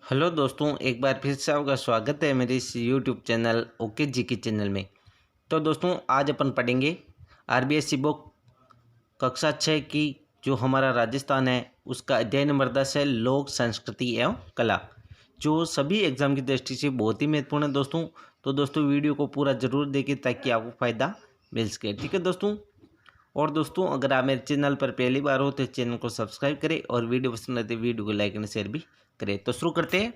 Hello दोस्तों, एक बार फिर से आपका स्वागत है मेरे इस यूट्यूब चैनल ओके जी के चैनल में। तो दोस्तों आज अपन पढ़ेंगे आरबीएससी बुक कक्षा 6 की जो हमारा राजस्थान है उसका अध्याय नंबर 10 है लोक संस्कृति एवं कला, जो सभी एग्जाम की दृष्टि से बहुत ही महत्वपूर्ण है दोस्तों। तो दोस्तों वीडियो को पूरा ज़रूर देखें ताकि आपको फ़ायदा मिल सके, ठीक है दोस्तों। और दोस्तों अगर आप मेरे चैनल पर पहली बार हो तो चैनल को सब्सक्राइब करें और वीडियो पसंद आए तो वीडियो को लाइक एंड शेयर भी करें। तो शुरू करते हैं।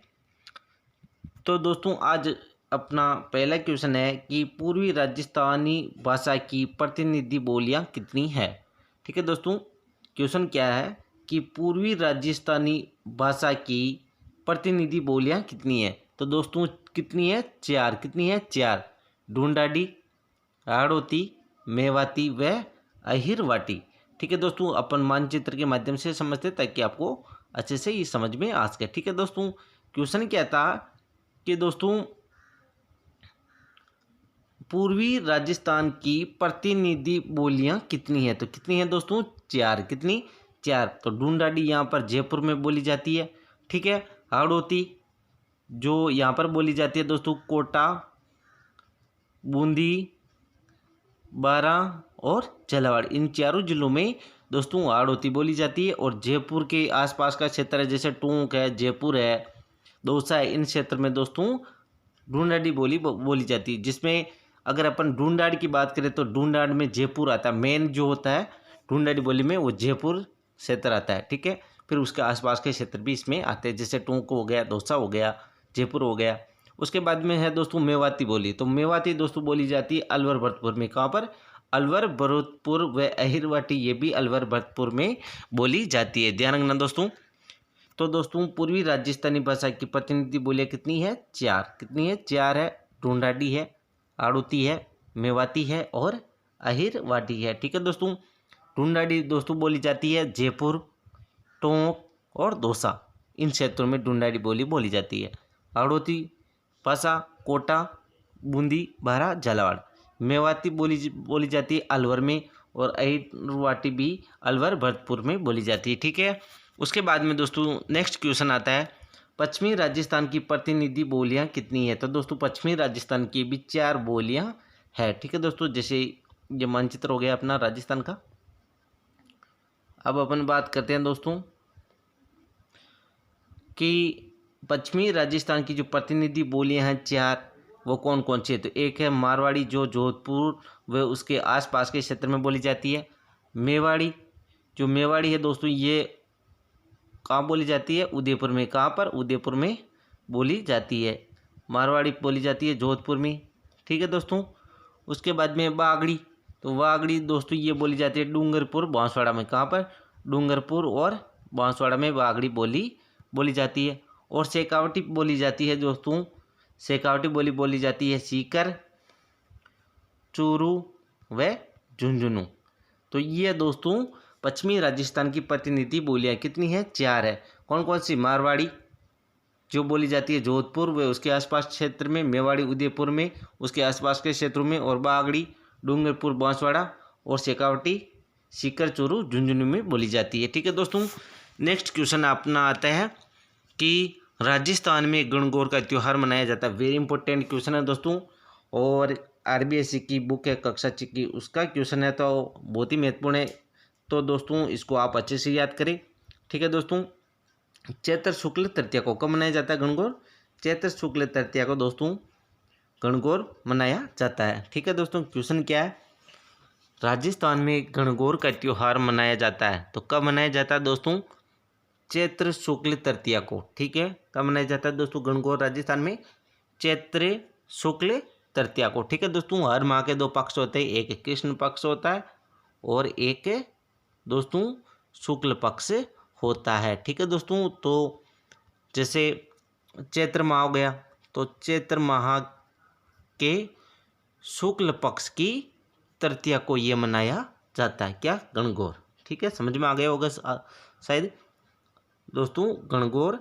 तो दोस्तों आज अपना पहला क्वेश्चन है कि पूर्वी राजस्थानी भाषा की प्रतिनिधि बोलियां कितनी है। ठीक है दोस्तों, क्वेश्चन क्या है कि पूर्वी राजस्थानी भाषा की प्रतिनिधि बोलियां कितनी है। तो दोस्तों कितनी है? चार। कितनी है? चार। ढूंढाड़ी, हाड़ौती, मेवाती व अहिरवाटी। ठीक है दोस्तों, अपन मानचित्र के माध्यम से समझते हैं ताकि आपको अच्छे से ये समझ में आ सके। ठीक है दोस्तों, क्वेश्चन क्या था कि दोस्तों पूर्वी राजस्थान की प्रतिनिधि बोलियां कितनी है। तो कितनी है दोस्तों? चार। कितनी? चार। तो ढूंढाड़ी यहाँ पर जयपुर में बोली जाती है। ठीक है। हाड़ौती जो यहाँ पर बोली जाती है दोस्तों कोटा, बूंदी, बारा और झालावाड़, इन चारों जिलों में दोस्तों हाड़ौती बोली जाती है। और जयपुर के आसपास का क्षेत्र है जैसे टोंक है, जयपुर है, दौसा है, इन क्षेत्र में दोस्तों ढूंढाड़ी बोली जाती है। जिसमें अगर अपन ढूंढाड़ की बात करें तो ढूंढाड़ में जयपुर आता है, मेन जो होता है ढूंढाड़ी बोली में वो जयपुर क्षेत्र आता है। ठीक है। फिर उसके आसपास के क्षेत्र भी इसमें आते हैं जैसे टोंक हो गया, दौसा हो गया, जयपुर हो गया। उसके बाद में है दोस्तों मेवाती बोली। तो मेवाती दोस्तों बोली जाती है अलवर भरतपुर में। कहाँ पर? अलवर भरतपुर व अहिरवाटी, ये भी अलवर भरतपुर में बोली जाती है। ध्यान रखना दोस्तों। तो दोस्तों पूर्वी राजस्थानी भाषा की प्रतिनिधि बोलियां कितनी है? चार। कितनी है? चार है। ढूंढाड़ी है, हाड़ौती है, मेवाती है और अहिरवाटी है। ठीक है दोस्तों। ढूंढाड़ी दोस्तों बोली जाती है जयपुर, टोंक और दौसा, इन क्षेत्रों में ढूंढाड़ी बोली जाती है। हाड़ौती भाषा कोटा, बूंदी, बारा, झालावाड़। मेवाती बोली जाती है अलवर में और अहिरवाटी भी अलवर भरतपुर में बोली जाती है। ठीक है। उसके बाद में दोस्तों नेक्स्ट क्वेश्चन आता है पश्चिमी राजस्थान की प्रतिनिधि बोलियां कितनी है। तो दोस्तों पश्चिमी राजस्थान की भी चार बोलियां है। ठीक है दोस्तों, जैसे ये मानचित्र हो गया अपना राजस्थान का। अब अपन बात करते हैं दोस्तों कि पश्चिमी राजस्थान की जो प्रतिनिधि बोलियां हैं चार, वो कौन कौन सी है। तो एक है मारवाड़ी जो जोधपुर व उसके आसपास के क्षेत्र में बोली जाती है। मेवाड़ी, जो मेवाड़ी है दोस्तों ये कहाँ बोली जाती है? उदयपुर में। कहाँ पर? उदयपुर में बोली जाती है। मारवाड़ी बोली जाती है जोधपुर में। ठीक है दोस्तों। उसके बाद में बागड़ी, तो बागड़ी दोस्तों ये बोली जाती है डूंगरपुर, बांसवाड़ा में। कहाँ पर? डूंगरपुर और बांसवाड़ा में बागड़ी बोली जाती है। और शेखावटी बोली जाती है दोस्तों, शेखावटी बोली जाती है सीकर, चूरू व झुंझुनू। तो ये दोस्तों पश्चिमी राजस्थान की प्रतिनिधि बोलियां कितनी है? चार है। कौन कौन सी? मारवाड़ी जो बोली जाती है जोधपुर व उसके आसपास क्षेत्र में, मेवाड़ी उदयपुर में उसके आसपास के क्षेत्रों में, और बागड़ी डूंगरपुर बांसवाड़ा, और शेखावटी सीकर, चूरू, झुंझुनू में बोली जाती है। ठीक है दोस्तों। नेक्स्ट क्वेश्चन अपना आता है कि राजस्थान में गणगौर का त्यौहार मनाया जाता है। वेरी इंपॉर्टेंट क्वेश्चन है दोस्तों, और आरबीएससी की बुक है कक्षा 6 की, उसका क्वेश्चन है तो बहुत ही महत्वपूर्ण है। तो दोस्तों इसको आप अच्छे से याद करें। ठीक है दोस्तों। चैत्र शुक्ल तृतीया को कब मनाया जाता है? गणगौर। चैत्र शुक्ल तृतीया को दोस्तों गणगौर मनाया जाता है। ठीक है दोस्तों। क्वेश्चन क्या है? राजस्थान में गणगौर का त्यौहार मनाया जाता है तो कब मनाया जाता है दोस्तों? चैत्र शुक्ल तृतीया को। ठीक है। कब मनाया जाता है दोस्तों गणगौर राजस्थान में? चैत्र शुक्ल तृतीया को। ठीक है दोस्तों। हर माह के दो पक्ष होते हैं, एक कृष्ण पक्ष होता है और एक दोस्तों शुक्ल पक्ष होता है। ठीक है दोस्तों। तो जैसे चैत्र माह हो गया तो चैत्र माह के शुक्ल पक्ष की तृतीया को ये मनाया जाता है। क्या? गणगौर। ठीक है, समझ में आ गया होगा शायद दोस्तों। गणगौर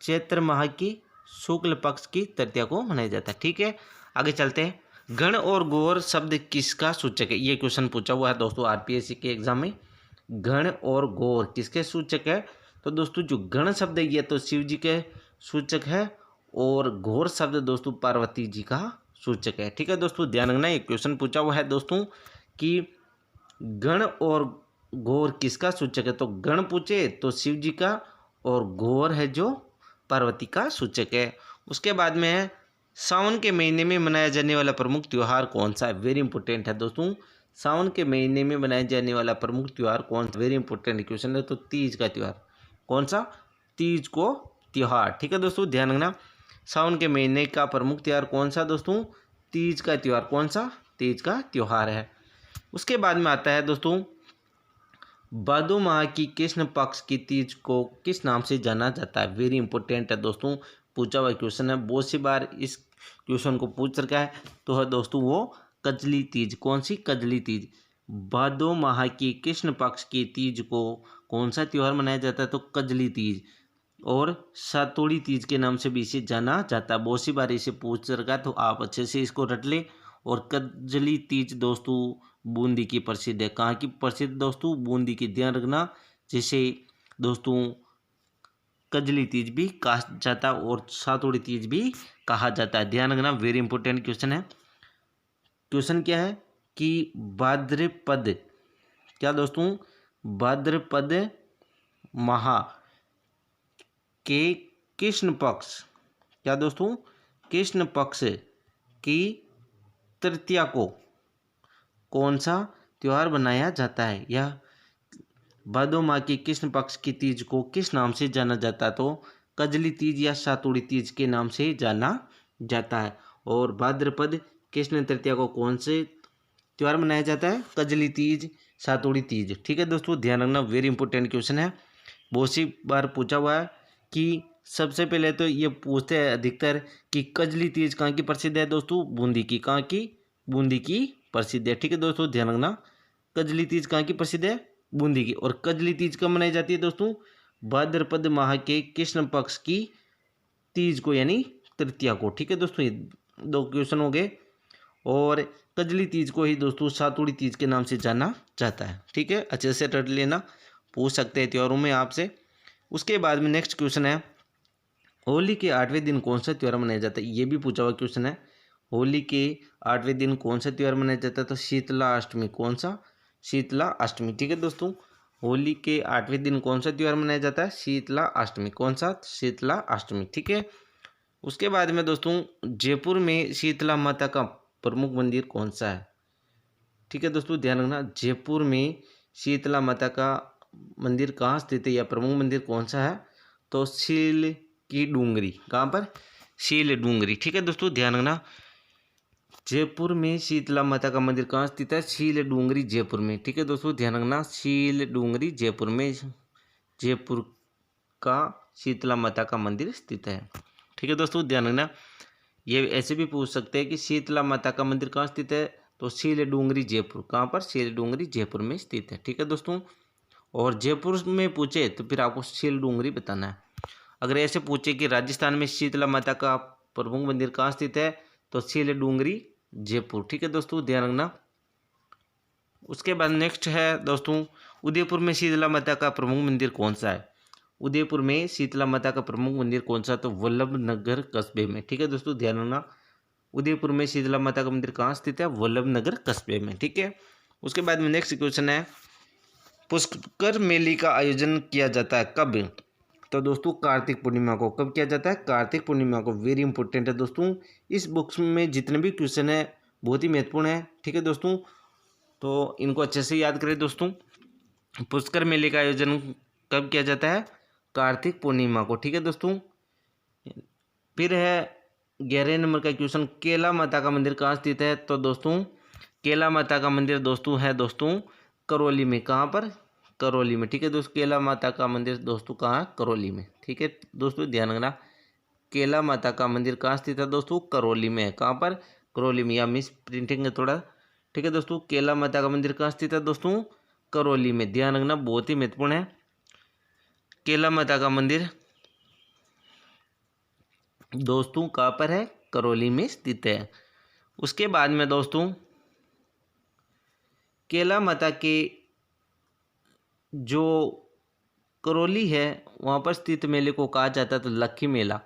चैत्र माह की शुक्ल पक्ष की तृतीया को मनाया जाता है। ठीक है, आगे चलते हैं। गण और गौर शब्द किसका सूचक है? ये क्वेश्चन पूछा हुआ है दोस्तों आरपीएससी के एग्जाम में। गण और गौर किसके सूचक है? तो दोस्तों जो गण शब्द है ये तो शिव जी के सूचक है और घोर शब्द दोस्तों पार्वती जी का सूचक है। ठीक है दोस्तों, ध्यान रखना, एक क्वेश्चन पूछा हुआ है दोस्तों कि गण और घोर किसका सूचक है। तो गण पूछे तो शिव जी का, और घोर है जो पार्वती का सूचक है। उसके बाद में है सावन के महीने में मनाया जाने वाला प्रमुख त्यौहार कौन सा है। वेरी इंपॉर्टेंट है दोस्तों, सावन के महीने में मनाया जाने वाला प्रमुख त्यौहार कौन सा। वेरी इंपॉर्टेंट क्वेश्चन है। तो तीज का त्यौहार, कौन सा, तीज को त्यौहार। ठीक है दोस्तों, ध्यान रखना, सावन के महीने का प्रमुख त्यौहार कौन सा दोस्तों, तीज का त्यौहार। कौन सा, तीज का त्यौहार है। उसके बाद में आता है दोस्तों भादो माह की कृष्ण पक्ष की तीज को किस नाम से जाना जाता है। वेरी इंपॉर्टेंट है दोस्तों, पूछा हुआ क्वेश्चन है, बहुत सी बार इस क्वेश्चन को पूछ रखा है। तो है दोस्तों वो कजली तीज। कौन सी, कजली तीज। भादो माह की कृष्ण पक्ष की तीज को कौन सा त्यौहार मनाया जाता है। तो कजली तीज, और सातोड़ी तीज के नाम से भी इसे जाना जाता है। बहुत सी बार इसे पूछ रखा है, तो आप अच्छे से इसको रट ले। और कजली तीज दोस्तों बूंदी की प्रसिद्ध है। कहाँ की प्रसिद्ध दोस्तों, बूंदी की। ध्यान रखना, जिसे दोस्तों कजली तीज भी कहा जाता है और सातोड़ी तीज भी कहा जाता है। ध्यान रखना, वेरी इंपॉर्टेंट क्वेश्चन है। क्वेश्चन क्या है कि भाद्रपद, क्या दोस्तों, भाद्रपद माह के कृष्ण पक्ष, क्या दोस्तों, कृष्ण पक्ष की तृतीया को कौन सा त्यौहार मनाया जाता है। या भादो माह की कृष्ण पक्ष की तीज को किस नाम से जाना जाता है। तो कजली तीज या सातुड़ी तीज के नाम से जाना जाता है। और भाद्रपद कृष्ण तृतीया को कौन से त्यौहार मनाया जाता है, कजली तीज, सातुड़ी तीज। ठीक है दोस्तों, ध्यान रखना, वेरी इंपॉर्टेंट क्वेश्चन है, बहुत सी बार पूछा हुआ है। कि सबसे पहले तो ये पूछते हैं अधिकतर कि कजली तीज कहाँ की प्रसिद्ध है दोस्तों, बूंदी की। कहाँ की, बूंदी की प्रसिद्ध है। ठीक है दोस्तों, ध्यान रखना, कजली तीज कहाँ की प्रसिद्ध है, बूंदी की। और कजली तीज कब मनाई जाती है दोस्तों, भाद्रपद माह के कृष्ण पक्ष की तीज को, यानी तृतीया को। ठीक है दोस्तों, ये दो क्वेश्चन हो गए। और कजली तीज को ही दोस्तों सातुड़ी तीज के नाम से जाना जाता है। ठीक है, अच्छे से रट लेना, पूछ सकते हैं त्योहारों में आपसे। उसके बाद में नेक्स्ट क्वेश्चन है होली के 8वें दिन कौन सा त्यौहार मनाया जाता है। ये भी पूछा हुआ क्वेश्चन है, होली के 8वें दिन कौन सा त्यौहार मनाया जाता है। तो शीतला अष्टमी। कौन सा, शीतला अष्टमी। ठीक है दोस्तों, होली के 8वें दिन कौन सा त्यौहार मनाया जाता है, शीतला अष्टमी। कौन सा, शीतला अष्टमी। ठीक है, उसके बाद में दोस्तों जयपुर में शीतला माता का प्रमुख मंदिर कौन सा है। ठीक है दोस्तों, ध्यान रखना, जयपुर में शीतला माता का मंदिर कहाँ स्थित है या प्रमुख मंदिर कौन सा है। तो शील की डूंगरी। कहाँ पर, शील डूंगरी। ठीक है दोस्तों, ध्यान रखना, जयपुर में शीतला माता का मंदिर कहाँ स्थित है, शील डूंगरी, जयपुर में। ठीक है दोस्तों, ध्यान रखना, शील डूंगरी, जयपुर में, जयपुर का शीतला माता का मंदिर स्थित है। ठीक है दोस्तों, ध्यान रखना, ये ऐसे भी पूछ सकते हैं कि शीतला माता का मंदिर कहाँ स्थित है। तो शील डूंगरी, जयपुर। कहाँ पर, शील डूंगरी, जयपुर में स्थित है। ठीक है दोस्तों, और जयपुर में पूछे तो फिर आपको शील डूंगरी बताना है। अगर ऐसे पूछे कि राजस्थान में शीतला माता का प्रमुख मंदिर कहाँ स्थित है, तो शील डूंगरी, जयपुर। ठीक है दोस्तों, ध्यान रखना। उसके बाद नेक्स्ट है दोस्तों उदयपुर में शीतला माता का प्रमुख मंदिर कौन सा है। उदयपुर में शीतला माता का प्रमुख मंदिर कौन सा, तो वल्लभ नगर कस्बे में। ठीक है दोस्तों, ध्यान रखना, उदयपुर में शीतला माता का मंदिर कहाँ स्थित है, वल्लभ नगर कस्बे में। ठीक है, उसके बाद में नेक्स्ट क्वेश्चन है पुष्कर मेले का आयोजन किया जाता है कब। तो दोस्तों कार्तिक पूर्णिमा को। कब किया जाता है, कार्तिक पूर्णिमा को। वेरी इंपॉर्टेंट है दोस्तों, इस बुक्स में जितने भी क्वेश्चन है बहुत ही महत्वपूर्ण है। ठीक है दोस्तों, तो इनको अच्छे से याद करें दोस्तों। पुष्कर मेले का आयोजन कब किया जाता है, कार्तिक पूर्णिमा को। ठीक है दोस्तों, फिर है 11 नंबर का क्वेश्चन, केला माता का मंदिर कहाँ स्थित है। तो दोस्तों केला माता का मंदिर दोस्तों है दोस्तों करौली में। कहाँ पर, करौली में। ठीक है दोस्तों, केला माता का मंदिर दोस्तों कहाँ है, करौली में। ठीक है दोस्तों, ध्यान रखना, केला माता का मंदिर कहाँ स्थित है दोस्तों, करौली में है। कहाँ पर, करौली में, या मिस प्रिंटिंग है थोड़ा। ठीक है दोस्तों, केला माता का मंदिर कहाँ स्थित है दोस्तों, करौली में। ध्यान रखना, बहुत ही महत्वपूर्ण है, केला माता का मंदिर दोस्तों कहाँ पर है, करौली में स्थित है। उसके बाद में दोस्तों केला माता के जो करौली है वहाँ पर स्थित मेले को कहा जाता है तो लक्की मेला।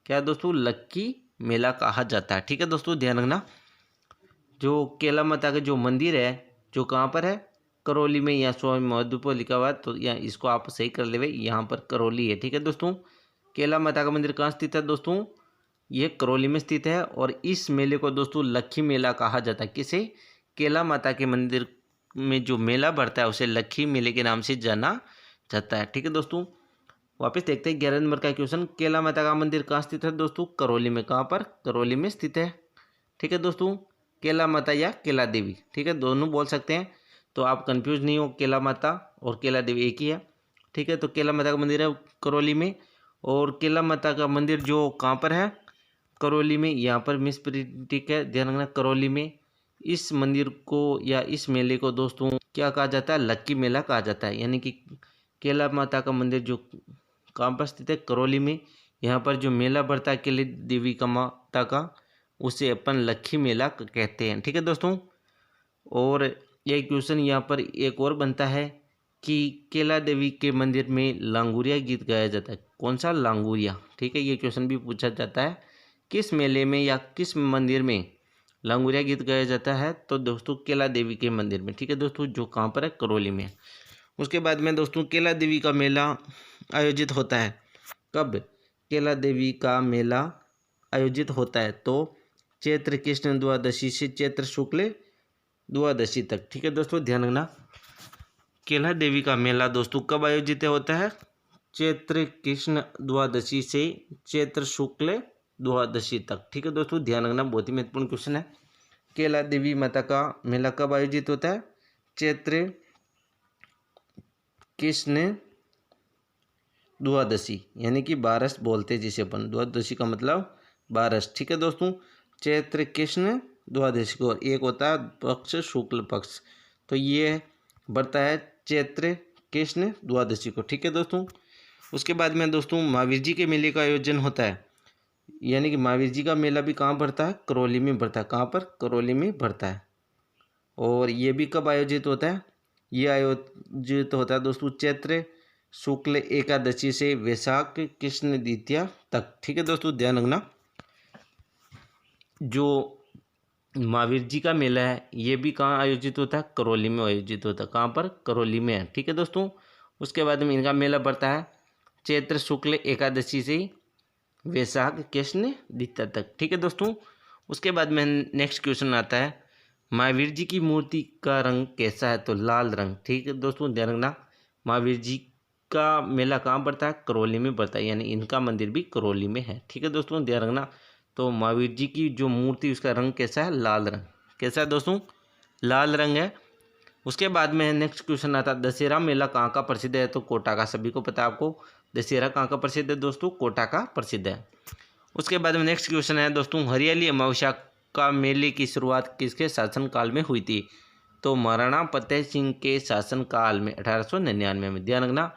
क्या दोस्तों? लक्की मेला कहा जाता है। ठीक है दोस्तों, ध्यान रखना। जो केला माता का जो मंदिर है जो कहाँ पर है? करौली में। या स्वामी मधुपुर लिखा हुआ है तो या इसको आप सही कर लेवे, यहाँ पर करौली है। ठीक है दोस्तों, केला माता का मंदिर कहाँ स्थित है दोस्तों? ये करौली में स्थित है। और इस मेले को दोस्तों लक्की मेला कहा जाता है। किसे? केला माता के मंदिर में जो मेला बढ़ता है उसे लक्की मेले के नाम से जाना जाता है। ठीक है दोस्तों, वापस देखते हैं 11 नंबर का क्वेश्चन। केला माता का मंदिर कहाँ स्थित है दोस्तों? करौली में। कहाँ पर? करौली में स्थित है। ठीक है दोस्तों, केला माता या केला देवी, ठीक है, दोनों बोल सकते हैं, तो आप कंफ्यूज नहीं हो। केला माता और केला देवी एक ही है। ठीक है, तो केला माता का मंदिर है करौली में। और केला माता का मंदिर जो कहाँ पर है? करौली में। यहाँ पर मिस ठीक है, ध्यान रखना, करौली में। इस मंदिर को या इस मेले को दोस्तों क्या कहा जाता है? लक्की मेला कहा जाता है। यानी कि केला माता का मंदिर जो कहाँ पर स्थित है? करौली में। यहाँ पर जो मेला बढ़ता है केला देवी का माता का, उसे अपन लक्की मेला कहते हैं। ठीक है दोस्तों, और ये क्वेश्चन यहाँ पर एक और बनता है कि केला देवी के मंदिर में लांगुरिया गीत गाया जाता है। कौन सा? लांगुरिया। ठीक है, ये क्वेश्चन भी पूछा जाता है। किस मेले में या किस मंदिर में लांगुरिया गीत गाया जाता है? तो दोस्तों केला देवी के मंदिर में। ठीक है दोस्तों, जो कहाँ पर है? करौली में। उसके बाद में दोस्तों केला देवी का मेला आयोजित होता है कब? केला देवी का मेला आयोजित होता है तो चैत्र कृष्ण द्वादशी से चैत्र शुक्ल द्वादशी तक। ठीक है दोस्तों, ध्यान रखना, केला देवी का मेला दोस्तों कब आयोजित होता है? चैत्र कृष्ण द्वादशी से चैत्र शुक्ल द्वादशी तक। ठीक है दोस्तों, ध्यान रखना, बहुत ही महत्वपूर्ण क्वेश्चन है। केला देवी माता का मेला कब आयोजित होता है? चैत्र कृष्ण द्वादशी, यानी कि बारस बोलते हैं जिसे अपन, द्वादशी का मतलब बारस। ठीक है दोस्तों, चैत्र कृष्ण द्वादशी को, एक होता है पक्ष शुक्ल पक्ष, तो ये बढ़ता है चैत्र कृष्ण द्वादशी को। ठीक है दोस्तों, उसके बाद में दोस्तों महावीर जी के मेले का आयोजन होता है। यानी कि महावीर जी का मेला भी कहाँ बढ़ता है? करौली में बढ़ता है। कहाँ पर? करौली में बढ़ता है। और ये भी कब आयोजित होता है? ये आयोजित होता है दोस्तों चैत्र शुक्ल एकादशी से वैशाख कृष्ण द्वितीया तक। ठीक है दोस्तों, ध्यान रखना, जो महावीर जी का मेला है ये भी कहाँ आयोजित होता है? करौली में आयोजित होता है। कहाँ पर? करौली में है। ठीक है दोस्तों, उसके बाद में इनका मेला बढ़ता है चैत्र शुक्ल एकादशी से वैशाख कृष्ण द्वितीया तक। ठीक है दोस्तों, उसके बाद में नेक्स्ट क्वेश्चन आता है महावीर जी की मूर्ति का रंग कैसा है? तो लाल रंग। ठीक है दोस्तों, ध्यान रखना, महावीर जी का मेला कहाँ बढ़ता है? करौली में बढ़ता है, यानी इनका मंदिर भी करौली में है। ठीक है दोस्तों, ध्यान रखना, तो महावीर जी की जो मूर्ति उसका रंग कैसा है? लाल रंग। कैसा है दोस्तों? लाल रंग है। उसके बाद में नेक्स्ट क्वेश्चन आता है दशहरा मेला कहाँ का प्रसिद्ध है? तो कोटा का। सभी को पता है आपको, दशहरा कहाँ का प्रसिद्ध है दोस्तों? कोटा का प्रसिद्ध है। उसके बाद में नेक्स्ट क्वेश्चन है दोस्तों हरियाली अमावस्या का मेले की शुरुआत किसके शासनकाल में हुई थी? तो महाराणा फतेह सिंह के शासनकाल में 1899 में। ध्यान रखना,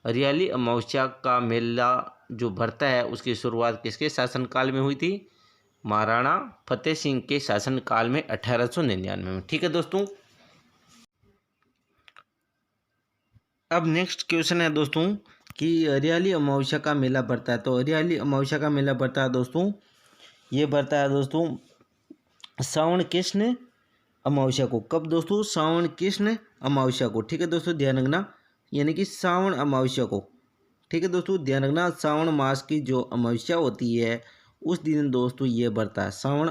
हरियाली अमावस्या का मेला जो भरता है उसकी शुरुआत किसके शासनकाल में हुई थी? महाराणा फतेह सिंह के शासनकाल में 1899 में। ठीक है दोस्तों, अब नेक्स्ट क्वेश्चन है दोस्तों कि हरियाली अमावस्या का मेला बढ़ता है। तो हरियाली अमावस्या का मेला बढ़ता है दोस्तों, ये बढ़ता है दोस्तों श्रावण कृष्ण अमावस्या को। कब दोस्तों? श्रावण कृष्ण अमावस्या को। ठीक है दोस्तों, ध्यान रखना, यानी कि श्रावण अमावस्या को। ठीक है दोस्तों, ध्यान रखना, श्रावण मास की जो अमावस्या होती है उस दिन दोस्तों ये बढ़ता है। श्रावण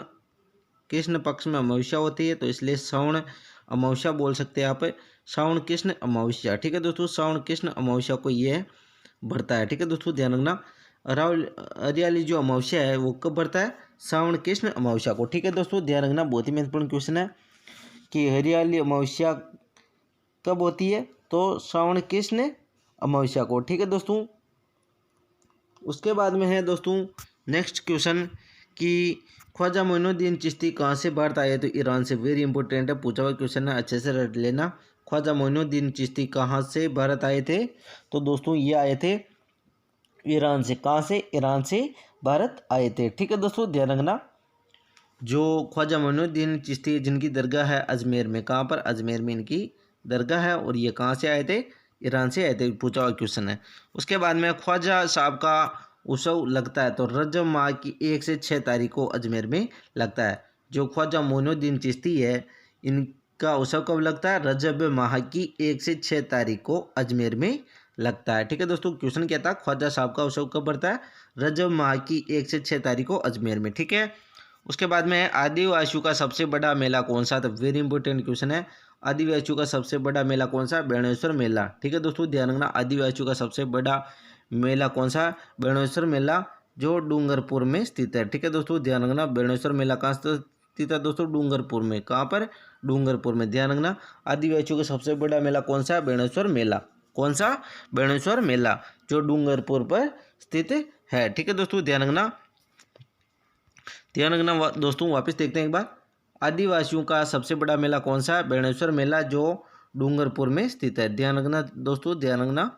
कृष्ण पक्ष में अमावस्या होती है तो इसलिए श्रावण अमावस्या बोल सकते हैं आप, श्रावण कृष्ण अमावस्या। ठीक है दोस्तों, श्रावण कृष्ण अमावस्या को ये बढ़ता है। ठीक है दोस्तों, ध्यान रखना, हरियाली जो अमावस्या है वो कब बढ़ता है? श्रावण कृष्ण अमावस्या को। ठीक है दोस्तों, ध्यान रखना, बहुत ही महत्वपूर्ण क्वेश्चन है कि हरियाली अमावस्या कब होती है? तो श्रावण कृष्ण अमावस्या को। ठीक है दोस्तों, उसके बाद में है दोस्तों नेक्स्ट क्वेश्चन कि ख्वाजा मोइनुद्दीन चिश्ती कहाँ से भारत आए? तो ईरान से। वेरी इंपॉर्टेंट है, पूछा हुआ क्वेश्चन है, अच्छे से रट लेना। ख्वाजा मोइनुद्दीन चिश्ती कहाँ से भारत आए थे? तो दोस्तों ये आए थे ईरान से। कहाँ से? ईरान से भारत आए थे। ठीक है दोस्तों, ध्यान रखना, जो ख्वाजा मोइनुद्दीन चिश्ती जिनकी दरगाह है अजमेर में। कहाँ पर? अजमेर में इनकी दरगाह है। और ये कहाँ से आए थे? ईरान से आए थे, पूछा हुआ क्वेश्चन है। उसके बाद में ख्वाजा साहब का उत्सव लगता है तो रजब माह की 1 से 6 तारीख को अजमेर में लगता है। जो ख्वाजा मोइनुद्दीन चिश्ती है इनका उत्सव कब लगता है? रजब माह की 1 से 6 तारीख को अजमेर में लगता है। ठीक है दोस्तों, क्वेश्चन क्या था? ख्वाजा साहब का उत्सव कब पड़ता है? रजब माह की 1 से 6 तारीख को अजमेर में। ठीक है, उसके बाद में आदिवासियों का सबसे बड़ा मेला कौन सा? तो वेरी इंपॉर्टेंट क्वेश्चन है। आदिवासियों का सबसे बड़ा मेला कौन सा? बेणेश्वर मेला। ठीक है दोस्तों, ध्यान रखना, आदिवासियों का सबसे बड़ा मेला कौन सा? बेणेश्वर मेला, जो डूंगरपुर में स्थित है। ठीक है दोस्तों, ध्यान रखना, बेणेश्वर मेला कहाँ स्थित है दोस्तों? डूंगरपुर में। कहाँ पर? डूंगरपुर में। ध्यान रखना, आदिवासियों का सबसे बड़ा मेला कौन सा? बेणेश्वर मेला। कौन सा? बेणेश्वर मेला, जो डूंगरपुर पर स्थित है। ठीक है दोस्तों, ध्यान रखना दोस्तों, वापस देखते हैं एक बार। आदिवासियों का सबसे बड़ा मेला कौन सा है? बेणेश्वर मेला, जो डूंगरपुर में स्थित है। ध्यान रखना दोस्तों, ध्यान रखना।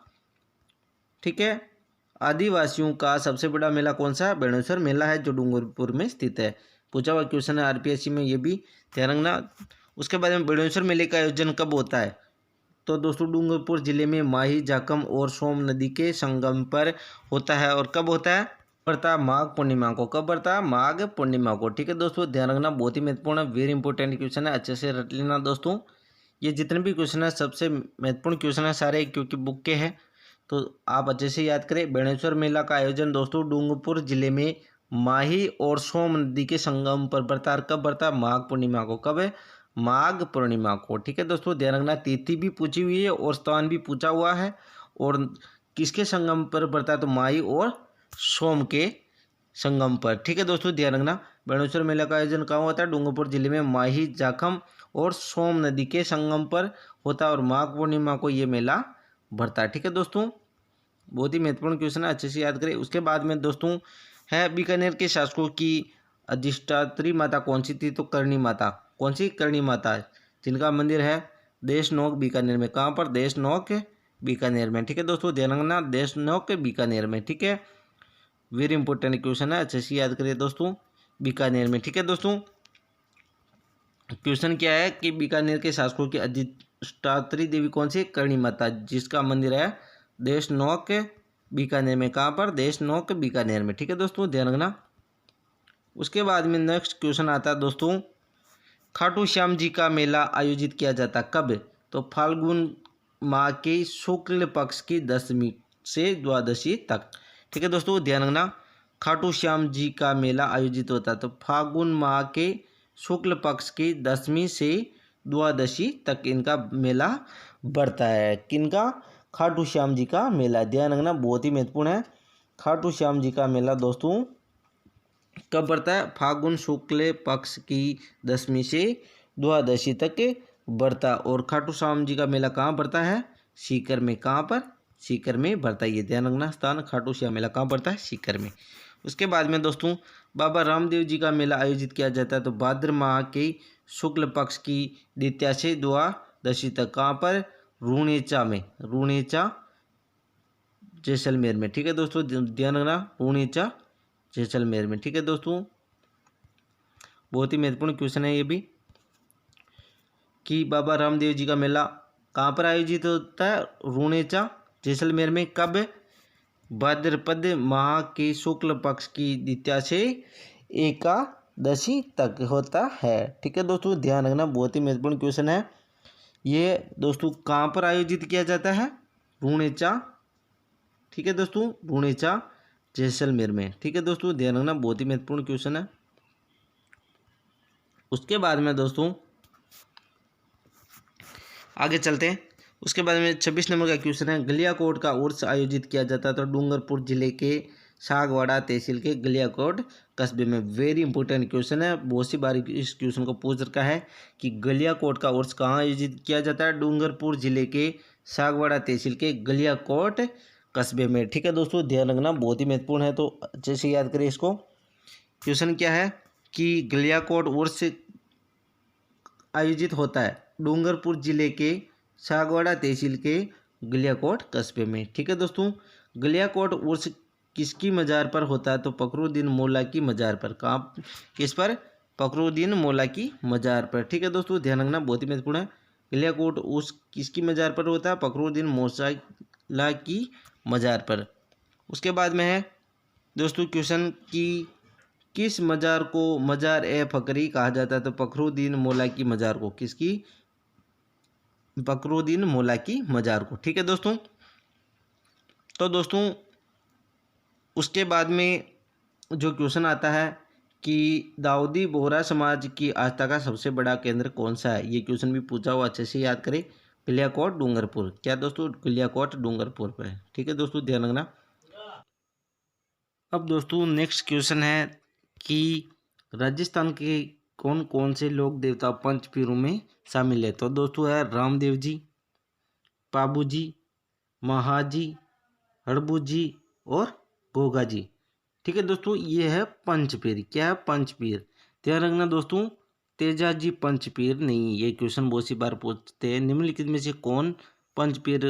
ठीक है, आदिवासियों का सबसे बड़ा मेला कौन सा है? बेणेश्वर मेला है, जो डूंगरपुर में स्थित है। पूछा हुआ क्वेश्चन है आरपीएससी में, ये भी ध्यान रखना। उसके बाद में बेणेश्वर मेले का आयोजन कब होता है? तो दोस्तों डूंगरपुर जिले में माही, जाखम और सोम नदी के संगम पर होता है। और कब होता है? पड़ता है माघ पूर्णिमा को। कब पड़ता है? माघ पूर्णिमा को। ठीक है दोस्तों, ध्यान रखना, बहुत ही महत्वपूर्ण है, वेरी इंपॉर्टेंट क्वेश्चन है, अच्छे से रट लेना दोस्तों। ये जितने भी क्वेश्चन है सबसे महत्वपूर्ण क्वेश्चन है सारे, क्योंकि बुक के हैं, तो आप अच्छे से याद करें। बेणेश्वर मेला का आयोजन दोस्तों डूंगरपुर जिले में माही और सोम नदी के संगम पर पड़ता है। कब पड़ता है? माघ पूर्णिमा को। कब है? माघ पूर्णिमा को। ठीक है दोस्तों, ध्यान रखना, तिथि भी पूछी हुई है और स्थान भी पूछा हुआ है। और किसके संगम पर पड़ता है? तो माही और सोम के संगम पर। ठीक है दोस्तों, ध्यान रखना, बेणेश्वर मेला का आयोजन कहाँ होता है? डूंगरपुर जिले में माही, जाखम और सोम नदी के संगम पर होता है और माघ पूर्णिमा को ये मेला भरता है। ठीक है दोस्तों, बहुत ही महत्वपूर्ण क्वेश्चन है, अच्छे से याद करें। उसके बाद में दोस्तों है बीकानेर के शासकों की अधिष्ठात्री माता कौन सी थी? तो करणी माता। कौन सी? करणी माता, जिनका मंदिर है देशनोक बीकानेर में। कहाँ पर? देशनोक बीकानेर में। ठीक है दोस्तों, ध्यान रखना, देशनोक बीकानेर में। ठीक है, वेरी इंपॉर्टेंट क्वेश्चन है, अच्छे से याद करिए दोस्तों, बीकानेर में। ठीक है दोस्तों, क्वेश्चन क्या है कि बीकानेर के शासकों की अधिष्ठात्री देवी कौन सी? करणी माता, जिसका मंदिर है देशनोक बीकानेर में। कहाँ पर? देशनोक बीकानेर में। ठीक है दोस्तों, ध्यान रखना। उसके बाद में नेक्स्ट क्वेश्चन आता है दोस्तों, खाटू श्याम जी का मेला आयोजित किया जाता कब? तो फाल्गुन माह के शुक्ल पक्ष की 10वीं से द्वादशी तक। ठीक है दोस्तों, ध्यान रखना, खाटू श्याम जी का मेला आयोजित होता है तो फाल्गुन माह के शुक्ल पक्ष की 10वीं से द्वादशी तक इनका मेला बढ़ता है। किनका? खाटू श्याम जी का मेला। ध्यान रखना, बहुत ही महत्वपूर्ण है, खाटू श्याम जी का मेला दोस्तों कब बढ़ता है? फाल्गुन शुक्ल पक्ष की 10वीं से द्वादशी तक बढ़ता। और खाटू श्याम जी का मेला कहाँ बढ़ता है? सीकर में। कहाँ पर? सीकर में बढ़ता है। ये ध्यान रखना, स्थान खाटू श्याम मेला कहाँ बढ़ता है? सीकर में। उसके बाद में दोस्तों बाबा रामदेव जी का मेला आयोजित किया जाता है तो भाद्र माह के शुक्ल पक्ष की द्वितीया से द्वादशी तक। कहाँ पर? रूणेचा में। रूणेचा जैसलमेर में। ठीक है दोस्तों, ध्यान रखना, रूणेचा जैसलमेर में। ठीक है दोस्तों, बहुत ही महत्वपूर्ण क्वेश्चन है ये भी, कि बाबा रामदेव जी का मेला कहाँ पर आयोजित होता है? रूणेचा जैसलमेर में। कब? भाद्रपद माह के शुक्ल पक्ष की द्वितीया से एकादशी तक होता है। ठीक है दोस्तों, ध्यान रखना, बहुत ही महत्वपूर्ण क्वेश्चन है ये दोस्तों। कहाँ पर आयोजित किया जाता है? रूणेचा। ठीक है दोस्तों, रूणेचा जैसलमेर में। ठीक है दोस्तों, ध्यान रखना, बहुत ही महत्वपूर्ण क्वेश्चन है। उसके बाद में दोस्तों आगे चलते हैं। उसके बाद में 26 नंबर का क्वेश्चन है, गलियाकोट का उर्स आयोजित किया जाता तो डूंगरपुर जिले के सागवाड़ा तहसील के गलियाकोट कस्बे में। वेरी इंपॉर्टेंट क्वेश्चन है, बहुत सी बार इस क्वेश्चन को पूछ रखा है कि गलियाकोट का उर्स कहाँ आयोजित किया जाता है? डूंगरपुर जिले के सागवाड़ा तहसील के गलियाकोट कस्बे में। ठीक है दोस्तों, ध्यान रखना, बहुत ही महत्वपूर्ण है, तो अच्छे से याद करें इसको। क्वेश्चन क्या है कि गलियाकोट उर्स आयोजित होता है डूंगरपुर जिले के सागवाड़ा तहसील के गलियाकोट कस्बे में। ठीक है दोस्तों, गलियाकोट उर्स किसकी मज़ार पर होता है? तो फखरुद्दीन मौला की मज़ार पर। कहाँ? किस पर? फखरुद्दीन मौला की मज़ार पर। ठीक है दोस्तों, ध्यान रखना, बहुत ही महत्वपूर्ण है, किलियाकोट उस किसकी मज़ार पर होता है? फखरुद्दीन मौसाला की मज़ार पर। उसके बाद में है दोस्तों क्वेश्चन की किस मज़ार को मज़ार ए फ़खरी कहा जाता है? तो फखरुद्दीन मौला की मज़ार को, किसकी? फखरुद्दीन मौला की मज़ार को। ठीक है दोस्तों। तो दोस्तों उसके बाद में जो क्वेश्चन आता है कि दाऊदी बोहरा समाज की आस्था का सबसे बड़ा केंद्र कौन सा है? ये क्वेश्चन भी पूछा हुआ, अच्छे से याद करें। किलियाकोट डूंगरपुर। क्या दोस्तों? किलियाकोट डूंगरपुर पर है। ठीक है दोस्तों, ध्यान रखना। अब दोस्तों नेक्स्ट क्वेश्चन है कि राजस्थान के कौन कौन से लोक देवता पंच पीरों में शामिल है? तो दोस्तों है रामदेव जी, पाबू जी, महाजी, हड़बू जी और गोगा जी। ठीक है दोस्तों, ये है पंचपीर। क्या है? पंचपीर। ध्यान रखना दोस्तों, तेजाजी पंचपीर नहीं। ये क्वेश्चन बहुत सी बार पूछते हैं। निम्नलिखित में से कौन पंचपीर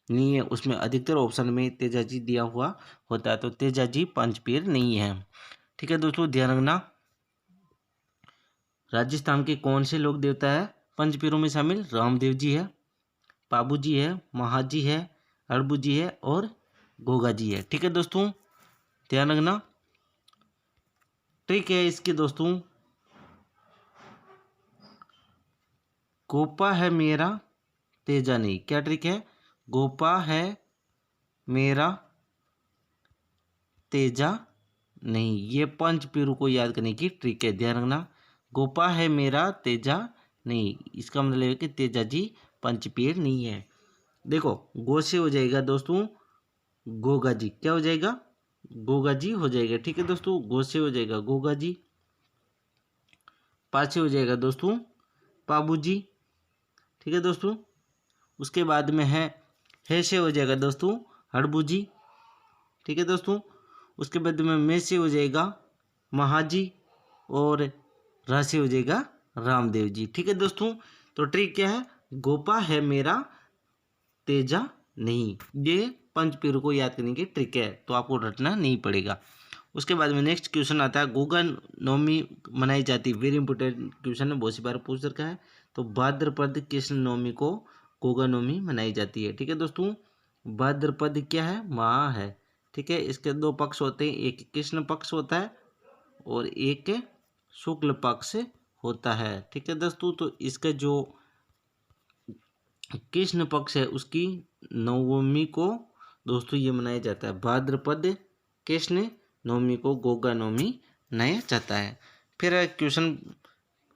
नहीं है? उसमें अधिकतर ऑप्शन में तेजाजी दिया हुआ होता है, तो तेजाजी पंचपीर नहीं है। ठीक है दोस्तों, ध्यान रखना। राजस्थान के कौन से लोक देवता है पंचपीरों में शामिल? रामदेव जी है, पाबू जी है, महाजी है, हड़बू जी है और गोगा जी है। ठीक है दोस्तों, ध्यान रखना। ट्रिक है इसकी दोस्तों, गोपा है मेरा तेजा नहीं। क्या ट्रिक है? गोपा है मेरा तेजा नहीं। ये पंच पीरू को याद करने की ट्रिक है, ध्यान रखना। गोपा है मेरा तेजा नहीं, इसका मतलब है कि तेजा जी पंचपीर नहीं है। देखो, गो से हो जाएगा दोस्तों गोगा जी। क्या हो जाएगा? गोगा जी हो जाएगा। ठीक है दोस्तों, गो से हो जाएगा गोगा जी। पा से हो जाएगा दोस्तों पाबू जी। ठीक है दोस्तों, उसके बाद में है से हो जाएगा दोस्तों हड़बू जी। ठीक है दोस्तों, उसके बाद में मैं से हो जाएगा महाजी और रा से हो जाएगा रामदेव जी। ठीक है दोस्तों, तो ट्रिक क्या है? गोपा है मेरा तेजा नहीं। ये पंचपीर को याद करने की ट्रिक है, तो आपको रटना नहीं पड़ेगा। उसके बाद में नेक्स्ट क्वेश्चन आता है, गोगा नवमी मनाई जाती है। वेरी इंपॉर्टेंट क्वेश्चन है, बहुत सी बार पूछ रखा है। तो भाद्रपद कृष्ण नवमी को गोगा नवमी मनाई जाती है। ठीक है दोस्तों, भाद्रपद क्या है? माह है। ठीक है, इसके दो पक्ष होते हैं, एक कृष्ण पक्ष होता है और एक शुक्ल पक्ष होता है। ठीक है दोस्तों, तो इसका जो कृष्ण पक्ष है उसकी नवमी को दोस्तों ये मनाया जाता है। भाद्रपद कृष्ण नवमी को गोगा नवमी मनाया जाता है। फिर क्वेश्चन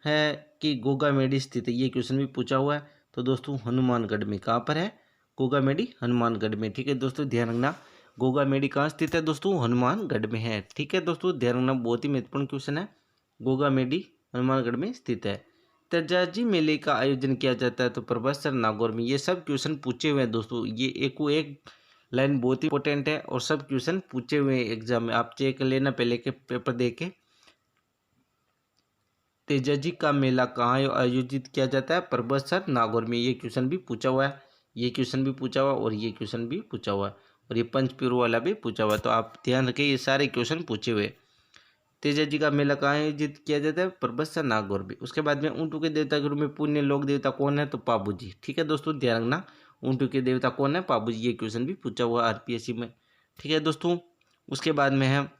है कि गोगा मेडी स्थित है। ये क्वेश्चन भी पूछा हुआ है। तो दोस्तों हनुमानगढ़ में। कहाँ पर है? गोगा मेडी हनुमानगढ़ में। ठीक है दोस्तों, ध्यान रखना। गोगा मेडी कहाँ स्थित है दोस्तों? हनुमानगढ़ में है। ठीक है दोस्तों, ध्यान रखना, बहुत ही महत्वपूर्ण क्वेश्चन है। गोगा मेडी हनुमानगढ़ में स्थित है। तेजाजी मेले का आयोजन किया जाता है तो प्रभासर नागौर में। ये सब क्वेश्चन पूछे हुए हैं दोस्तों। ये एक को एक लाइन बहुत ही इंपॉर्टेंट है और सब क्वेश्चन पूछे हुए हैं एग्जाम में, आप चेक कर लेना पहले के पेपर दे के। तेजाजी का मेला कहाँ आयोजित किया जाता है? प्रभासर नागौर में। ये क्वेश्चन भी पूछा हुआ है, ये क्वेश्चन भी पूछा हुआ और ये क्वेश्चन भी पूछा हुआ है और ये पंचपीरू वाला भी पूछा हुआ है। तो आप ध्यान रखें, ये सारे क्वेश्चन पूछे हुए। तेजाजी का मेला कहाँ आयोजित किया जाता है? प्रभासर नागौर में। उसके बाद में ऊँटों के देवता के रूप में पुण्य लोक देवता कौन है? तो पाबू जी। ठीक है दोस्तों, ध्यान रखना, ऊँटों के देवता कौन है? पाबू जी। ये क्वेश्चन भी पूछा हुआ आरपीएससी में। ठीक है दोस्तों, उसके बाद में है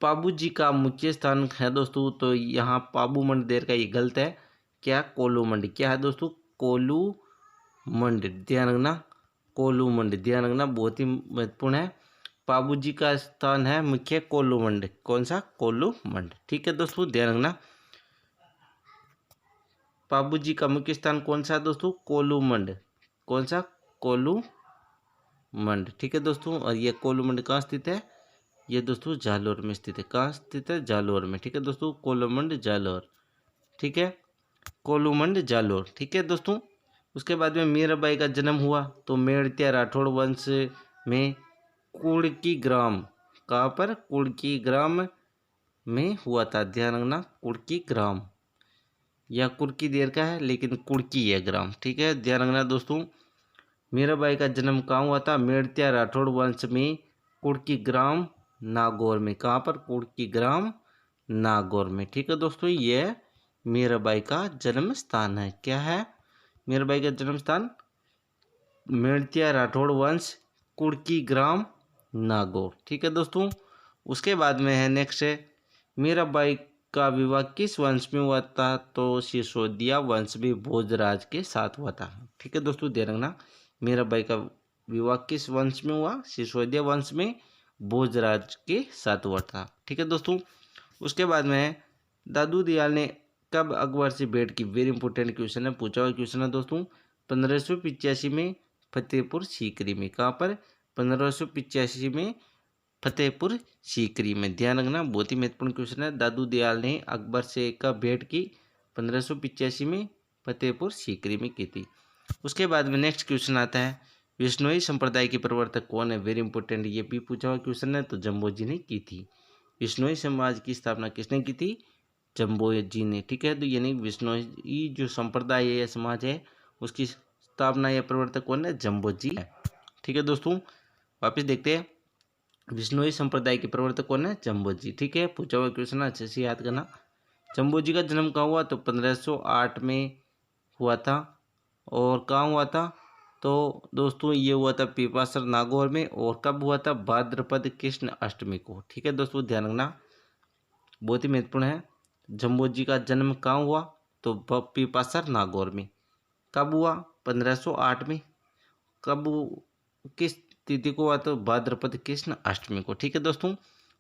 पाबू जी का मुख्य स्थान है दोस्तों। तो यहाँ पाबू मंड देर का ये गलत है। क्या? कोल्लू मंडी। क्या है दोस्तों? कोल्लू मंडी। ध्यान रखना, कोल्लू मंडी, ध्यान रखना, बहुत ही महत्वपूर्ण है। पाबू जी का स्थान है मुख्य कोल्लू मंडी। कौन सा? कोल्लू मंडी। ठीक है दोस्तों, ध्यान रखना, पाबू जी का मुख्य स्थान कौन सा है दोस्तों? कोल्लू मंडी। कौन सा? कोल्लू मंडी। ठीक है दोस्तों, और ये कोल्लू मंडी कहाँ स्थित है? ये दोस्तों जालोर में स्थित है। कहाँ स्थित है? जालोर में। ठीक है दोस्तों, कोल्लूमंड जालोर। ठीक है, कोल्लूमंड जालोर। ठीक है दोस्तों, उसके बाद में मीराबाई का जन्म हुआ तो मेड़तिया राठौड़ वंश में कुड़की ग्राम। कहाँ पर? कुड़की ग्राम में हुआ था। ध्यान रखना, कुड़की ग्राम, या कुड़की देर का है लेकिन कुड़की है ग्राम। ठीक है, ध्यान रखना दोस्तों, मीराबाई का जन्म कहाँ हुआ था? मेड़तिया राठौड़ वंश में कुड़की ग्राम नागौर में। कहाँ पर? कुड़की ग्राम नागौर में। ठीक है दोस्तों, ये मीराबाई का जन्म स्थान है? क्या है मीराबाई का जन्म स्थान? मेड़तिया राठौड़ वंश, कुड़की ग्राम, नागौर। ठीक है दोस्तों। उसके बाद में है नेक्स्ट है, मीराबाई का विवाह किस वंश में हुआ था? तो सिसोदिया वंश में भोजराज के साथ हुआ था। ठीक है दोस्तों, ध्यान रखना, मीराबाई का विवाह किस वंश में हुआ? सिसोदिया वंश में भोजराज के साथ हुआ था। ठीक है दोस्तों। उसके बाद में दादू दयाल ने कब अकबर से भेंट की? वेरी इंपॉर्टेंट क्वेश्चन है, पूछा हुआ क्वेश्चन है दोस्तों। 1585 में फतेहपुर सीकरी में। कहाँ पर? 1585 में फतेहपुर सीकरी में। ध्यान रखना, बहुत ही महत्वपूर्ण क्वेश्चन है। दादू दयाल ने अकबर से कब भेंट की? 1585 में फतेहपुर सीकरी में की थी। उसके बाद में नेक्स्ट क्वेश्चन आता है, विश्नोई संप्रदाय के प्रवर्तक कौन है? वेरी इंपॉर्टेंट, ये भी पूछा हुआ क्वेश्चन है। तो जम्बोजी ने की थी। विश्नोई समाज की स्थापना किसने की थी? जम्बोजी ने। ठीक है, तो यानी विश्नोई जो संप्रदाय है या समाज है उसकी स्थापना या प्रवर्तक कौन है? जम्बोजी है। ठीक है दोस्तों, वापस देखते हैं, विश्नोई संप्रदाय के प्रवर्तक कौन है? जम्बोजी। ठीक है, पूछा हुआ क्वेश्चन अच्छे से याद करना। जम्बोजी का जन्म कहाँ हुआ? तो 1508 में हुआ था। और कहाँ हुआ था? तो दोस्तों ये हुआ था पीपासर नागौर में। और कब हुआ था? भाद्रपद कृष्ण अष्टमी को। ठीक है दोस्तों, ध्यान रखना, बहुत ही महत्वपूर्ण है। जम्बोजी का जन्म कहाँ हुआ? तो पीपासर नागौर में। कब हुआ? 1508 में। कब, किस तिथि को हुआ? तो भाद्रपद कृष्ण अष्टमी को। ठीक है दोस्तों,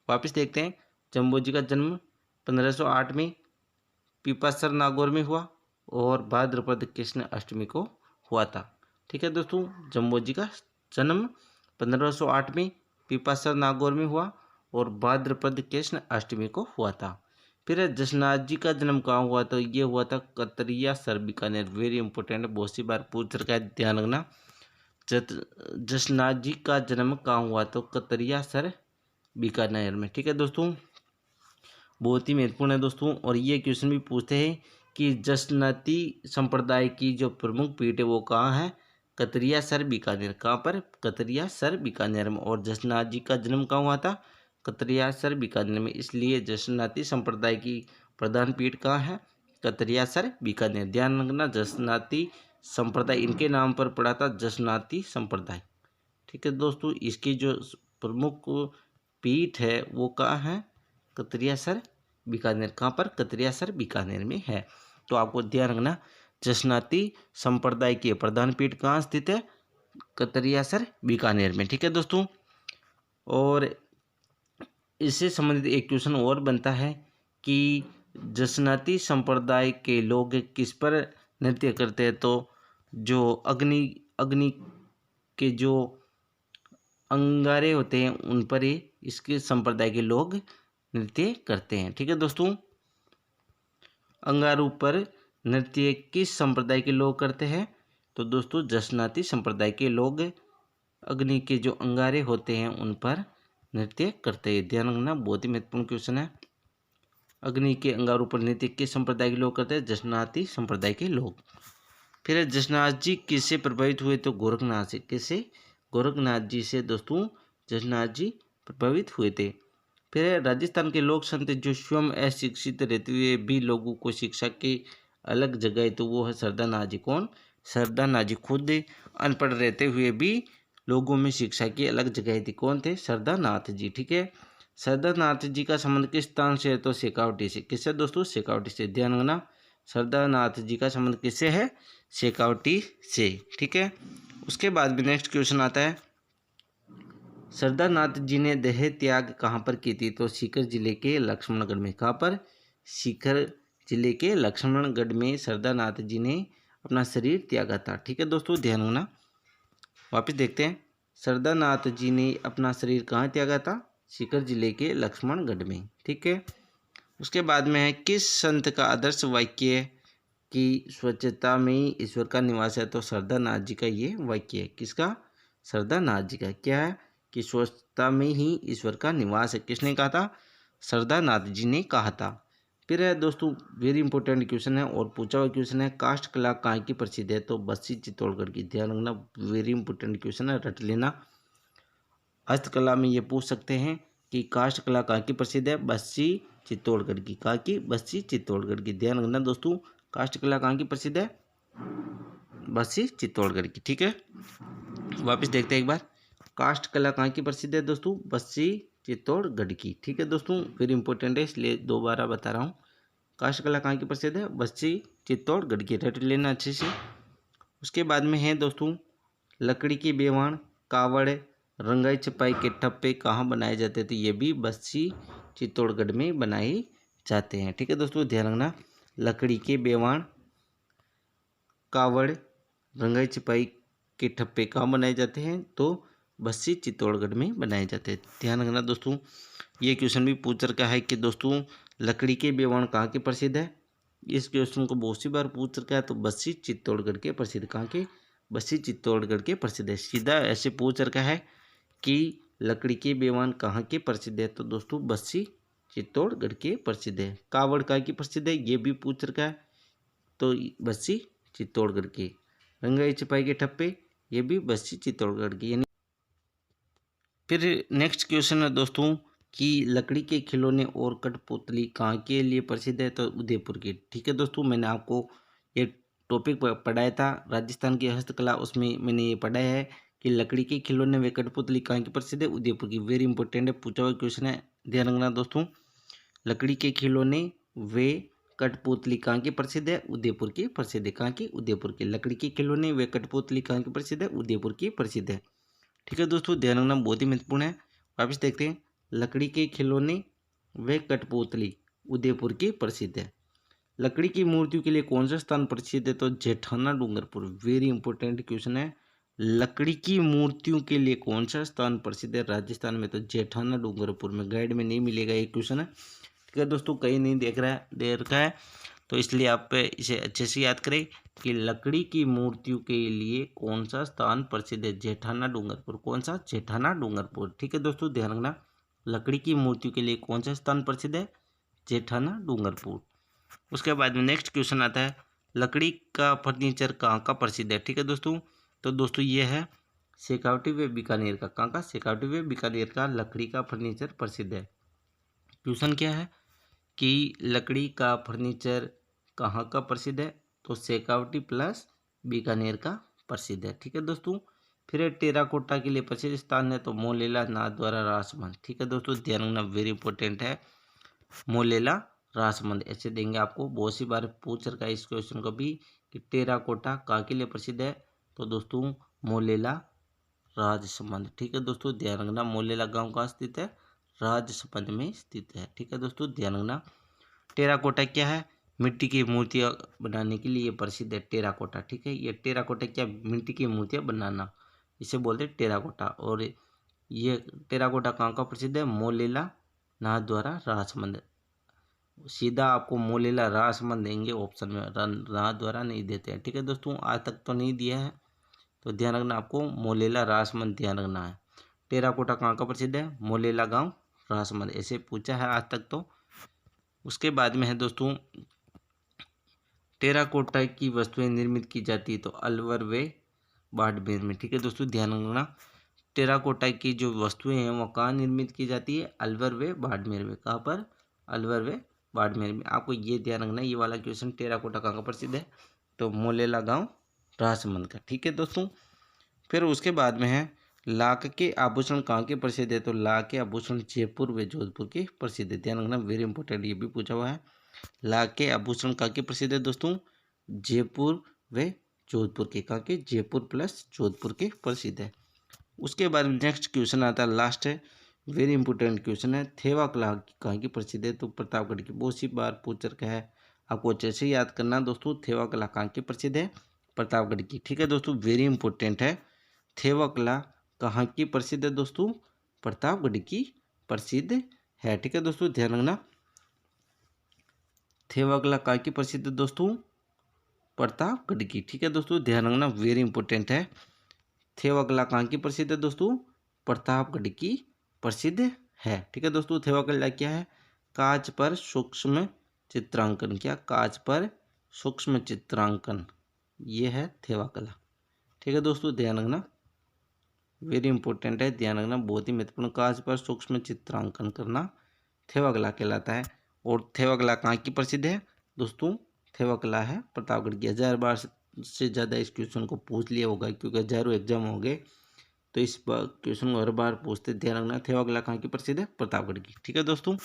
वापस देखते हैं, जम्बोजी का जन्म 1508 में पीपासर नागौर में हुआ और भाद्रपद कृष्ण अष्टमी को हुआ था। ठीक है दोस्तों, जम्बोजी का जन्म 1508 में पीपासर नागौर में हुआ और भाद्रपद कृष्ण अष्टमी को हुआ था। फिर जसनाथ जी का जन्म कहाँ हुआ? तो ये हुआ था कतरिया सर बीकानेर। वेरी इंपॉर्टेंट, बहुत सी बार पूछ रखा है, ध्यान रखना। जसनाथ जी का जन्म कहाँ हुआ? तो कतरिया सर बीकानेर में। ठीक है दोस्तों, बहुत ही महत्वपूर्ण है दोस्तों। और ये क्वेश्चन भी पूछते हैं कि जसनाती संप्रदाय की जो प्रमुख पीठ है वो कहाँ है? कतरिया सर बीकानेर। कहाँ पर? कतरिया सर बीकानेर में। और जसनाथ जी का जन्म कहाँ हुआ था? कतरिया सर बीकानेर में। इसलिए जसनाती संप्रदाय की प्रधान पीठ कहाँ है? कतरिया सर बीकानेर। ध्यान रखना, जसनाती संप्रदाय इनके नाम पर पड़ा था, जसनाती संप्रदाय। ठीक है दोस्तों, इसकी जो प्रमुख पीठ है वो कहाँ है? कतरिया सर बीकानेर। कहाँ पर? कतरिया सर बीकानेर में है। तो आपको ध्यान रखना, जसनाती संप्रदाय की प्रधान पीठ कहाँ स्थित है? कतरिया सर बीकानेर में। ठीक है दोस्तों, और इससे संबंधित एक क्वेश्चन और बनता है कि जसनाती संप्रदाय के लोग किस पर नृत्य करते हैं? तो जो अग्नि के जो अंगारे होते हैं उन पर ही इसके संप्रदाय के लोग नृत्य करते हैं। ठीक है दोस्तों, अंगारों पर नृत्य किस संप्रदाय के लोग करते हैं? तो दोस्तों जसनाती संप्रदाय के लोग अग्नि के जो अंगारे होते हैं उन पर नृत्य करते हैं। ध्यान रखना, बहुत ही महत्वपूर्ण क्वेश्चन है। अग्नि के अंगारों पर नृत्य किस संप्रदाय के लोग करते हैं? जसनाती संप्रदाय के लोग। फिर जसनाथ जी किससे प्रभावित हुए? तो गोरखनाथ से। किससे? गोरखनाथ जी से दोस्तों जसनाथ जी प्रभावित हुए थे। फिर राजस्थान के लोक संत जो स्वयं अशिक्षित रहते हुए भी लोगों को शिक्षा की अलग जगह, तो वो है सरदार नाथ जी। कौन? सरदार नाथ जी खुद अनपढ़ रहते हुए भी लोगों में शिक्षा की अलग जगह थी। कौन थे? सरदार नाथ जी। ठीक है, सरदार नाथ जी का संबंध किस स्थान से है? तो शेखावटी से। किससे दोस्तों? शेखावटी से। ध्यान रखना, सरदार नाथ जी का संबंध किससे है? शेखावटी से। ठीक है, उसके बाद भी नेक्स्ट क्वेश्चन आता है, सरदार नाथ जी ने देह त्याग कहाँ पर की थी? तो सीकर जिले के लक्ष्मणगढ़ में। कहाँ पर? सीकर जिले के लक्ष्मणगढ़ में सरदार नाथ जी ने अपना शरीर त्यागा था। ठीक है दोस्तों, ध्यान रखना, वापस देखते हैं, सरदार नाथ जी ने अपना शरीर कहाँ त्यागा था? सीकर जिले के लक्ष्मणगढ़ में। ठीक है, उसके बाद में है, किस संत का आदर्श वाक्य कि स्वच्छता में ही ईश्वर का निवास है? तो सरदार नाथ जी का ये वाक्य है। किसका? सरदार नाथ जी का। क्या है? कि स्वच्छता में ही ईश्वर का निवास है। किसने कहा था? सरदार नाथ जी ने कहा था। फिर है दोस्तों वेरी इंपॉर्टेंट क्वेश्चन है और पूछा हुआ क्वेश्चन है, काष्ठ कला कहाँ की प्रसिद्ध है? तो बस्सी चित्तौड़गढ़ की। ध्यान रखना, वेरी इंपॉर्टेंट क्वेश्चन है, रट लेना। हस्तकला में ये पूछ सकते हैं, कि काष्ठ कला कहाँ की प्रसिद्ध है? बस्सी चित्तौड़गढ़ की। कहाँ की? बस्सी चित्तौड़गढ़ की। ध्यान रखना दोस्तों, काष्ठ कला कहाँ की प्रसिद्ध है? बस्सी चित्तौड़गढ़ की। ठीक है, वापस देखते हैं एक बार। काष्ठ कला कहाँ की प्रसिद्ध है दोस्तों? बस्सी चित्तौड़गढ़ की। ठीक है दोस्तों, वेरी इंपॉर्टेंट है इसलिए दोबारा बता रहा हूँ। काष्ठ कला कहाँ की प्रसिद्ध है? बस्सी चित्तौड़गढ़ की। रट लेना अच्छे से। उसके बाद में है दोस्तों, लकड़ी की बेवाण, कावड़, रंगाई छपाई के ठप्पे कहाँ बनाए जाते थे? ये भी बस्सी चित्तौड़गढ़ में बनाए जाते हैं। ठीक है दोस्तों, ध्यान रखना, लकड़ी के बेवाण, कावड़, रंगाई छपाई के ठप्पे कहाँ बनाए जाते हैं? तो बस्सी चित्तौड़गढ़ में बनाए जाते हैं। ध्यान रखना दोस्तों, ये क्वेश्चन भी पूछ रखा है कि दोस्तों लकड़ी के बेवाण कहाँ के प्रसिद्ध है। इस क्वेश्चन को बहुत सी बार पूछ रखा है, तो बस्सी चित्तौड़गढ़ के प्रसिद्ध। कहाँ के? बस्सी चित्तौड़गढ़ के प्रसिद्ध है। सीधा ऐसे पूछ रखा है कि लकड़ी के बेवान कहाँ के प्रसिद्ध है, तो दोस्तों बस्सी चित्तौड़गढ़ के प्रसिद्ध है। कावड़ कहाँ की प्रसिद्ध है, ये भी पूछ रखा है, तो बस्सी चित्तौड़गढ़ के। रंगाई छपाई के ठप्पे, ये भी बस्सी चित्तौड़गढ़ की। यानी फिर नेक्स्ट क्वेश्चन है दोस्तों कि लकड़ी के खिलौने और कठपुतली कहाँ के लिए प्रसिद्ध है, तो उदयपुर की। ठीक है दोस्तों, मैंने आपको ये टॉपिक पढ़ाया था राजस्थान की हस्तकला, उसमें मैंने ये पढ़ाया है कि लकड़ी के खिलौने व कठपुतली कहाँ की प्रसिद्ध है? उदयपुर की। वेरी इंपॉर्टेंट है, पूछा हुआ क्वेश्चन है, ध्यान रखना दोस्तों। लकड़ी के खिलौने वे कठपुतली कहाँ की प्रसिद्ध है? उदयपुर की प्रसिद्ध है। कहाँ की? उदयपुर की। लकड़ी के खिलौने वे कठपुतली कहाँ की प्रसिद्ध है? उदयपुर की प्रसिद्ध है। ठीक है दोस्तों, ध्यान रखना, बहुत ही महत्वपूर्ण है। वापस देखते हैं, लकड़ी के खिलौने व कठपुतली उदयपुर की प्रसिद्ध है। लकड़ी की मूर्तियों के लिए कौन सा स्थान प्रसिद्ध है? तो जेठाना डूंगरपुर। वेरी इंपॉर्टेंट क्वेश्चन है, लकड़ी की मूर्तियों के लिए कौन सा स्थान प्रसिद्ध है राजस्थान में? तो जेठाना डूंगरपुर में। गाइड में नहीं मिलेगा ये क्वेश्चन है। ठीक है दोस्तों, कहीं नहीं दे रखा है, तो इसलिए आप इसे अच्छे से याद करें कि लकड़ी की मूर्तियों के लिए कौन सा स्थान प्रसिद्ध है? जेठाना डूंगरपुर। कौन सा? जेठाना डूंगरपुर। ठीक है दोस्तों, ध्यान रखना, लकड़ी की मूर्तियों के लिए कौन सा स्थान प्रसिद्ध है? जेठाना डूंगरपुर। उसके बाद में नेक्स्ट क्वेश्चन आता है, लकड़ी का फर्नीचर कहाँ का प्रसिद्ध है? ठीक है दोस्तों, तो दोस्तों ये है शेखावटी व बीकानेर का। कहाँ का? शेखावटी व बीकानेर का लकड़ी का फर्नीचर प्रसिद्ध है। क्वेश्चन क्या है कि लकड़ी का फर्नीचर कहाँ का प्रसिद्ध है? तो शेखावटी प्लस बीकानेर का प्रसिद्ध है। ठीक है दोस्तों, फिर टेराकोटा के लिए प्रसिद्ध स्थान है, तो मोलेला नाथद्वारा राजमहल। ठीक है दोस्तों, ध्यान रखना, वेरी इंपॉर्टेंट है, मोलेला राजमहल। ऐसे देंगे आपको, बहुत सी बार पूछ रखा है इस क्वेश्चन को भी कि टेराकोटा कहाँ के लिए प्रसिद्ध है, तो दोस्तों मोलेला राजसमंद। ठीक है दोस्तों, ध्यान रखना, मोलेला गांव कहाँ स्थित है? राजसमंद में स्थित है। ठीक है दोस्तों, ध्यान रखना। टेराकोटा क्या है? मिट्टी की मूर्तियाँ बनाने के लिए प्रसिद्ध है टेराकोटा। ठीक है, ये टेराकोटा क्या? मिट्टी की मूर्तियाँ बनाना, इसे बोलते हैं टेराकोटा। और ये टेराकोटा कहाँ का प्रसिद्ध है? मोलेला नाथद्वारा राजमहल। सीधा आपको मोलेला राजमहल देंगे ऑप्शन में, नाथद्वारा नहीं देते हैं। ठीक है दोस्तों, आज तक तो नहीं दिया है, तो ध्यान रखना, आपको मोलेला राजमहल ध्यान रखना है। टेराकोटा कहाँ का प्रसिद्ध है? मोलेला गांव राजमहल। ऐसे पूछा है आज तक तो। उसके बाद में है दोस्तों, टेराकोटा की वस्तुएं निर्मित की जाती है, तो अलवर व बाड़मेर में। ठीक है दोस्तों, ध्यान रखना, टेराकोटा की जो वस्तुएं हैं वो कहाँ निर्मित की जाती है? अलवर व बाड़मेर में। कहाँ पर? अलवर व बाड़मेर में। आपको ये ध्यान रखना, ये वाला क्वेश्चन, टेराकोटा कहाँ का प्रसिद्ध है? तो मोलेला गांव राजमहल का। ठीक है दोस्तों, फिर उसके बाद में है लाख के आभूषण कहाँ के प्रसिद्ध है? तो लाख के आभूषण जयपुर व जोधपुर के प्रसिद्ध है। ध्यान रखना, वेरी इंपॉर्टेंट, ये भी पूछा हुआ है। लाख के आभूषण कहाँ के प्रसिद्ध है दोस्तों? जयपुर व जोधपुर के। कहाँ के? जयपुर प्लस जोधपुर के प्रसिद्ध है। उसके बाद नेक्स्ट क्वेश्चन आता है, लास्ट है, वेरी इंपॉर्टेंट क्वेश्चन है, थेवा कला कहाँ की प्रसिद्ध है? तो प्रतापगढ़ की। बहुत सी बार पूछ रखा है, आपको अच्छे से याद करना दोस्तों, थेवा कला कहाँ की प्रसिद्ध है? प्रतापगढ़ की। ठीक है दोस्तों, वेरी इंपॉर्टेंट है, थेवा कला कहाँ की प्रसिद्ध है दोस्तों? प्रतापगढ़ की प्रसिद्ध है। ठीक है दोस्तों, ध्यान रखना, थेवा कला कहाँ की प्रसिद्ध है दोस्तों? प्रतापगढ़ की। ठीक है दोस्तों, ध्यान रखना, वेरी इंपॉर्टेंट है, थेवा कला कहाँ की प्रसिद्ध है दोस्तों? प्रतापगढ़ की प्रसिद्ध है। ठीक है दोस्तों, थेवा कला क्या है? कांच पर सूक्ष्म चित्रांकन। क्या? कांच पर सूक्ष्म चित्रांकन, ये है थेवा कला। ठीक है दोस्तों, ध्यान रखना, वेरी इंपॉर्टेंट है, ध्यान रखना, बहुत ही महत्वपूर्ण। कागज पर सूक्ष्म चित्रांकन करना थेवा कहलाता है। और थेवा कहाँ की प्रसिद्ध है दोस्तों? थेवा कला है प्रतापगढ़ की। 1000 बार से ज़्यादा इस क्वेश्चन को पूछ लिया होगा, क्योंकि हजारों एग्जाम हो गए, तो इस क्वेश्चन को हर बार पूछते। ध्यान रखना, थेवा कला कहाँ की प्रसिद्ध है? प्रतापगढ़ की। ठीक है दोस्तों,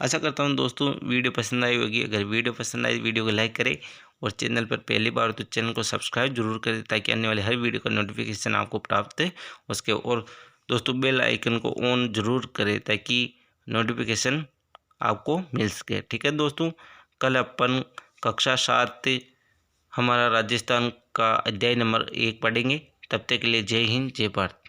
आशा करता हूँ दोस्तों वीडियो पसंद आई होगी। अगर वीडियो पसंद आई वीडियो को लाइक करें, और चैनल पर पहली बार तो चैनल को सब्सक्राइब जरूर करें, ताकि आने वाले हर वीडियो का नोटिफिकेशन आपको प्राप्त है उसके। और दोस्तों बेल आइकन को ऑन जरूर करें, ताकि नोटिफिकेशन आपको मिल सके। ठीक है दोस्तों, कल अपन कक्षा 7 हमारा राजस्थान का अध्याय नंबर 1 पढ़ेंगे। तब तक के लिए जय हिंद, जय भारत।